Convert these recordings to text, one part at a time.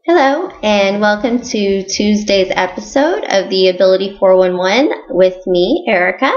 Hello, and welcome to Tuesday's episode of the Ability 411 with me, Erika.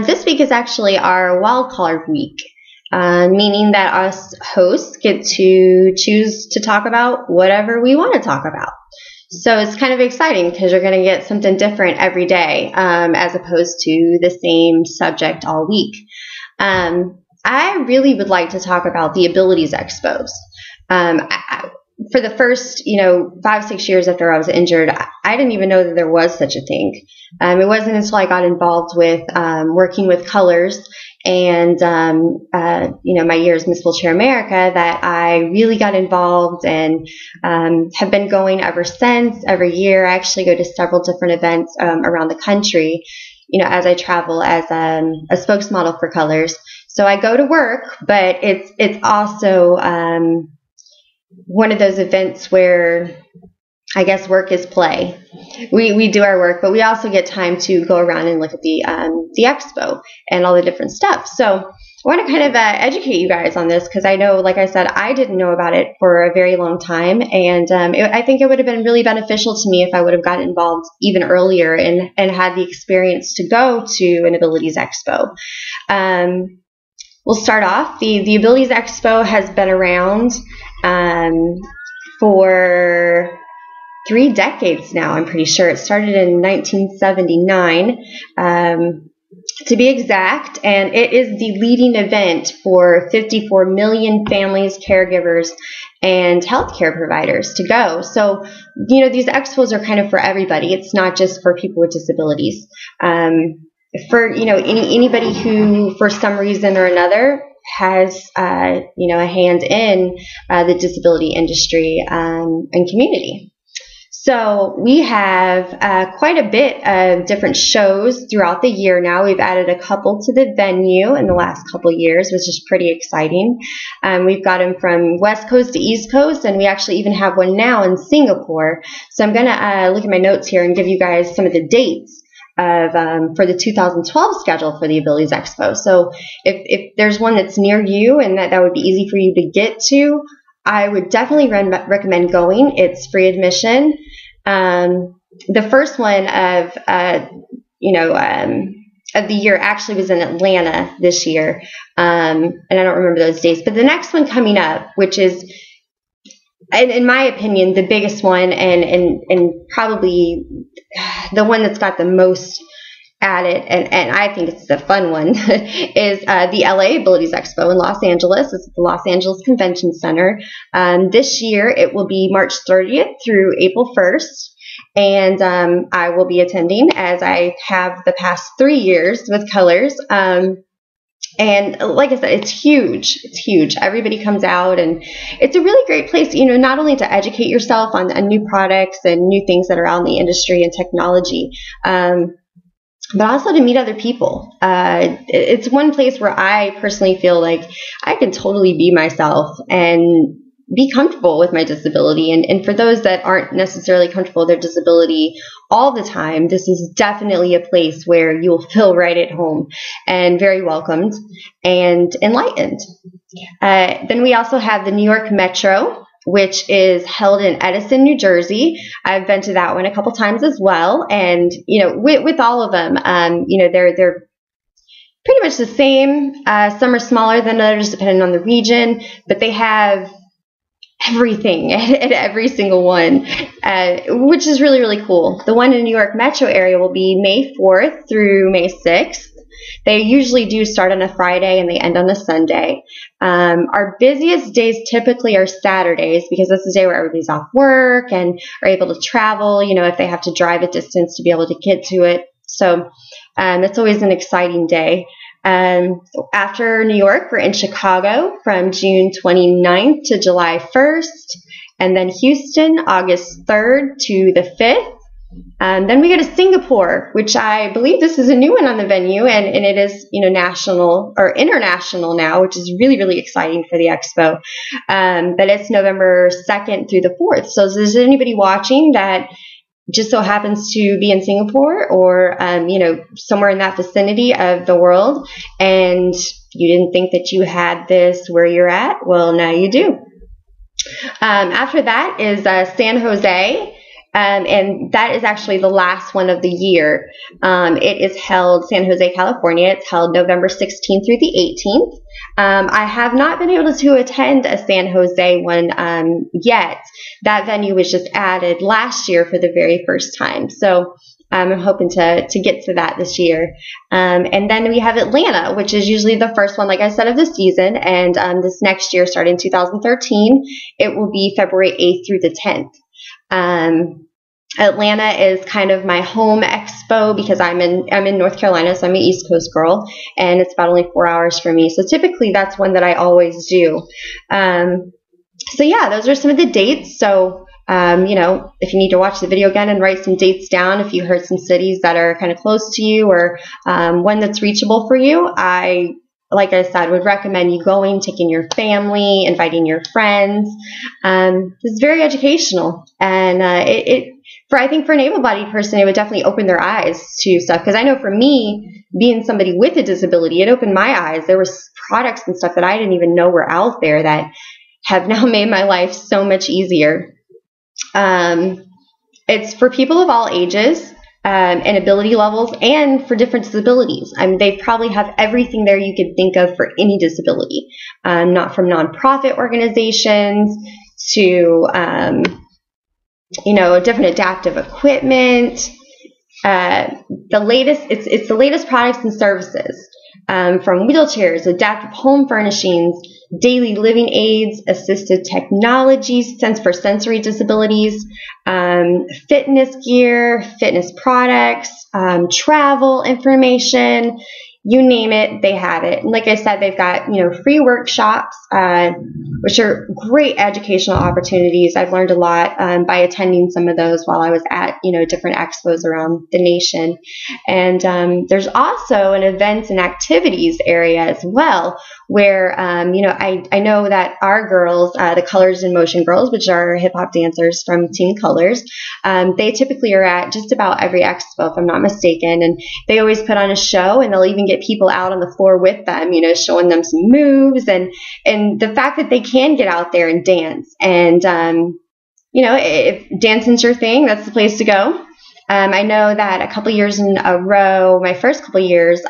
This week is actually our wildcard week, meaning that us hosts get to choose to talk about whatever we want to talk about. So it's kind of exciting because you're going to get something different every day as opposed to the same subject all week. I really would like to talk about the Abilities Expos. For the first, 5-6 years after I was injured, I didn't even know that there was such a thing. It wasn't until I got involved with working with colors and, my year as Miss Wheelchair America that I really got involved and have been going ever since. Every year, I actually go to several different events around the country, as I travel as a spokesmodel for colors. So I go to work, but it's also one of those events where I guess work is play. We do our work, but we also get time to go around and look at the expo and all the different stuff. So I want to kind of educate you guys on this because I know, like I said, I didn't know about it for a very long time, and I think it would have been really beneficial to me if I would have gotten involved even earlier and had the experience to go to an Abilities Expo. We'll start off. The Abilities Expo has been around for 3 decades now, I'm pretty sure. It started in 1979, to be exact, and it is the leading event for 54 million families, caregivers, and healthcare providers to go. So, these expos are kind of for everybody. It's not just for people with disabilities. For anybody who for some reason or another has a hand in the disability industry and community. So we have quite a bit of different shows throughout the year now. We've added a couple to the venue in the last couple years, which is pretty exciting. We've got them from West Coast to East Coast, and we actually even have one now in Singapore. So I'm going to look at my notes here and give you guys some of the dates for the 2012 schedule for the Abilities Expo. So if there's one that's near you and that would be easy for you to get to, I would definitely recommend going. It's free admission. The first one of the year actually was in Atlanta this year, and I don't remember those dates. But the next one coming up, which is, in my opinion, the biggest one and probably the one that's got the most at it, and I think it's the fun one, is the LA Abilities Expo in Los Angeles. It's at the Los Angeles Convention Center. This year it will be March 30th through April 1st, and I will be attending as I have the past 3 years with colors. And like I said, it's huge. It's huge. Everybody comes out, and it's a really great place, not only to educate yourself on new products and new things that are out in the industry and technology, but also to meet other people. It's one place where I personally feel like I can totally be myself and be comfortable with my disability. And for those that aren't necessarily comfortable with their disability all the time, this is definitely a place where you'll feel right at home and very welcomed and enlightened. Then we also have the New York Metro, which is held in Edison, New Jersey. I've been to that one a couple times as well. And, with all of them, they're pretty much the same. Some are smaller than others depending on the region, but they have everything at every single one, which is really, really cool. The one in the New York metro area will be May 4th through May 6th. They usually do start on a Friday and they end on a Sunday. Our busiest days typically are Saturdays because that's the day where everybody's off work and are able to travel, if they have to drive a distance to be able to get to it. So it's always an exciting day. After New York, we're in Chicago from June 29th to July 1st, and then Houston, August 3rd to the 5th. Then we go to Singapore, which I believe this is a new one on the venue, and it is, national or international now, which is really, really exciting for the expo. But it's November 2nd through the 4th. So if there's anybody watching that just so happens to be in Singapore or, somewhere in that vicinity of the world, and you didn't think that you had this where you're at, well, now you do. After that is San Jose. And that is actually the last one of the year. It is held San Jose, California. It's held November 16th through the 18th. I have not been able to attend a San Jose one yet. That venue was just added last year for the very first time. So I'm hoping to get to that this year. And then we have Atlanta, which is usually the first one, like I said, of the season. And this next year, starting 2013, it will be February 8th through the 10th. Atlanta is kind of my home expo because I'm in North Carolina, so I'm an East Coast girl, and it's about only 4 hours for me. So typically that's one that I always do. So yeah, those are some of the dates. So if you need to watch the video again and write some dates down, if you heard some cities that are kind of close to you or one that's reachable for you, like I said, would recommend you going, taking your family, inviting your friends. It's very educational, and I think for an able-bodied person, it would definitely open their eyes to stuff. Because I know for me, being somebody with a disability, it opened my eyes. There was products and stuff that I didn't even know were out there that have now made my life so much easier. It's for people of all ages. And ability levels, and for different disabilities. They probably have everything there you could think of for any disability, not from nonprofit organizations to, different adaptive equipment. It's the latest products and services, from wheelchairs, adaptive home furnishings, daily living aids, assistive technologies, for sensory disabilities, fitness gear, fitness products, travel information, you name it, they have it. And like I said, they've got, free workshops, which are great educational opportunities. I've learned a lot by attending some of those while I was at, different expos around the nation. And there's also an events and activities area as well, where, I know that our girls, the Colors in Motion girls, which are hip hop dancers from Team Colors, they typically are at just about every expo, if I'm not mistaken. And they always put on a show, and they'll even get people out on the floor with them, showing them some moves, and the fact that they can get out there and dance. And, if dancing's your thing, that's the place to go. I know that a couple years in a row, my first couple years,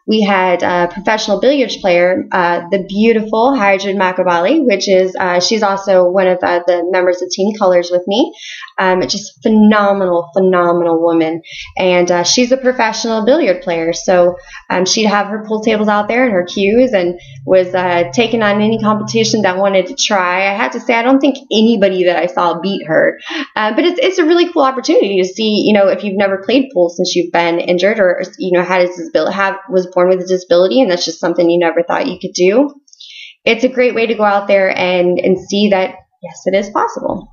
we had a professional billiards player, the beautiful Hydra Makabali, which is, she's also one of the members of Team Colors with me. Just phenomenal woman. And she's a professional billiard player. So she'd have her pool tables out there and her cues, and was taking on any competition that wanted to try. I have to say, I don't think anybody that I saw beat her. But it's a really cool opportunity to see, if you've never played pool since you've been injured, or, had a disability, was born with a disability, and that's just something you never thought you could do. It's a great way to go out there and see that, yes, it is possible.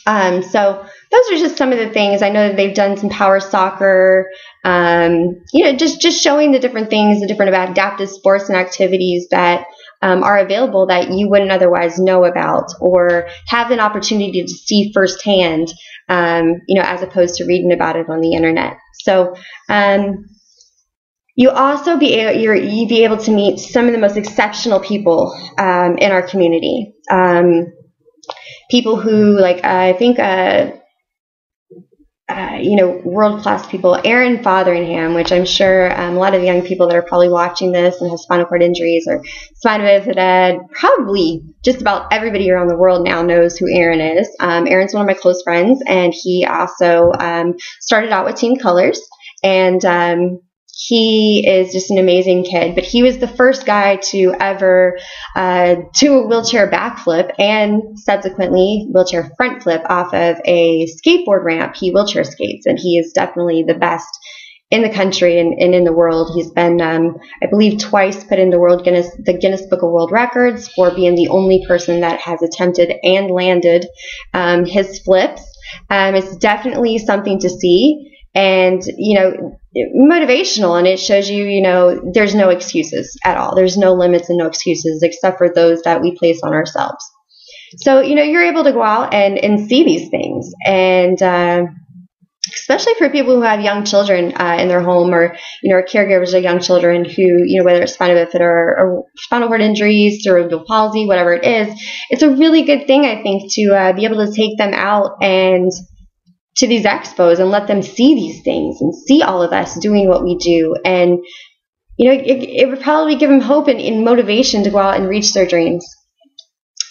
So those are just some of the things. I know that they've done some power soccer, just showing the different things, the different adaptive sports and activities that are available that you wouldn't otherwise know about or have an opportunity to see firsthand, as opposed to reading about it on the internet. So you also you'd be able to meet some of the most exceptional people in our community. People who, I think, world-class people. Aaron Fotheringham, which I'm sure a lot of the young people that are probably watching this and have spinal cord injuries or spina bifida, probably just about everybody around the world now knows who Aaron is. Aaron's one of my close friends, and he also started out with Team Colors, and he is just an amazing kid. But he was the first guy to ever do a wheelchair backflip and subsequently wheelchair front flip off of a skateboard ramp. He wheelchair skates, and he is definitely the best in the country and in the world. He's been, I believe, twice put in the Guinness Book of World Records for being the only person that has attempted and landed his flips. It's definitely something to see. And, motivational, and it shows you, there's no excuses at all. There's no limits and no excuses except for those that we place on ourselves. So, you're able to go out and see these things. And especially for people who have young children in their home, or are caregivers of young children who, whether it's spinal bifida or spinal cord injuries, cerebral palsy, whatever it is. It's a really good thing, I think, to be able to take them out and to these expos and let them see these things and see all of us doing what we do. And, it would probably give them hope and motivation to go out and reach their dreams.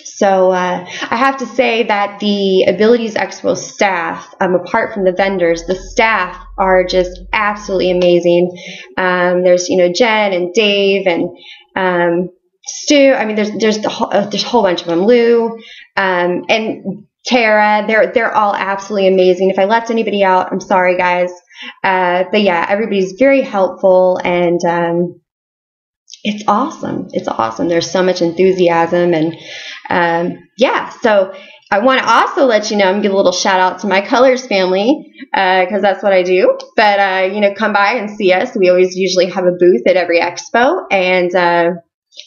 So I have to say that the Abilities Expo staff, apart from the vendors, the staff are just absolutely amazing. There's, Jen and Dave and Stu. I mean, there's a whole bunch of them. Lou and Tara. They're all absolutely amazing. If I left anybody out, I'm sorry, guys. But yeah, everybody's very helpful, and it's awesome. It's awesome. There's so much enthusiasm, and so I want to also let you know, I'm give a little shout out to my colors family, because that's what I do. But come by and see us. We always usually have a booth at every expo, and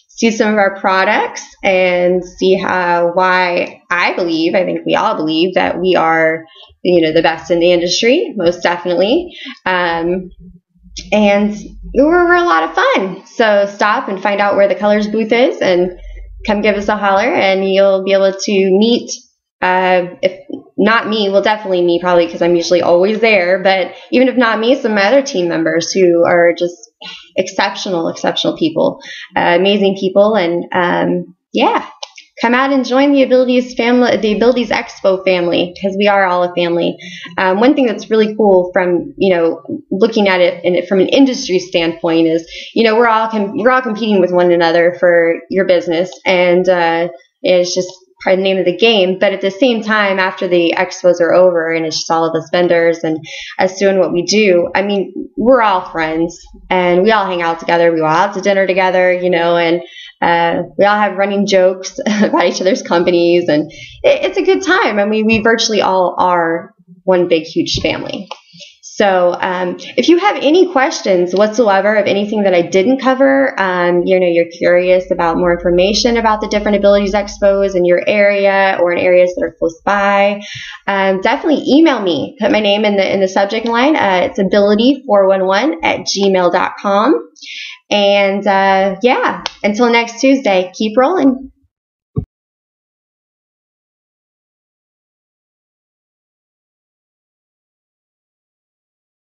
see some of our products and see why I think we all believe that we are, the best in the industry, most definitely. And we're a lot of fun. So stop and find out where the colors booth is and come give us a holler, and you'll be able to meet, if not me, well, definitely me, probably, because I'm usually always there. But even if not me, some of my other team members who are just exceptional people, amazing people. And come out and join the Abilities family, the Abilities Expo family, because we are all a family. One thing that's really cool from, looking at it from an industry standpoint is, we're all competing with one another for your business, and it's just part of the name of the game. But at the same time, after the expos are over and it's just all of us vendors and us doing what we do, I mean, we're all friends, and we all hang out together. We go out to dinner together, and we all have running jokes about each other's companies, and it's a good time. I mean, we virtually all are one big, huge family. So if you have any questions whatsoever of anything that I didn't cover, you're curious about more information about the different Abilities Expos in your area or in areas that are close by, definitely email me. Put my name in the subject line. It's ability411@gmail.com. And until next Tuesday, keep rolling.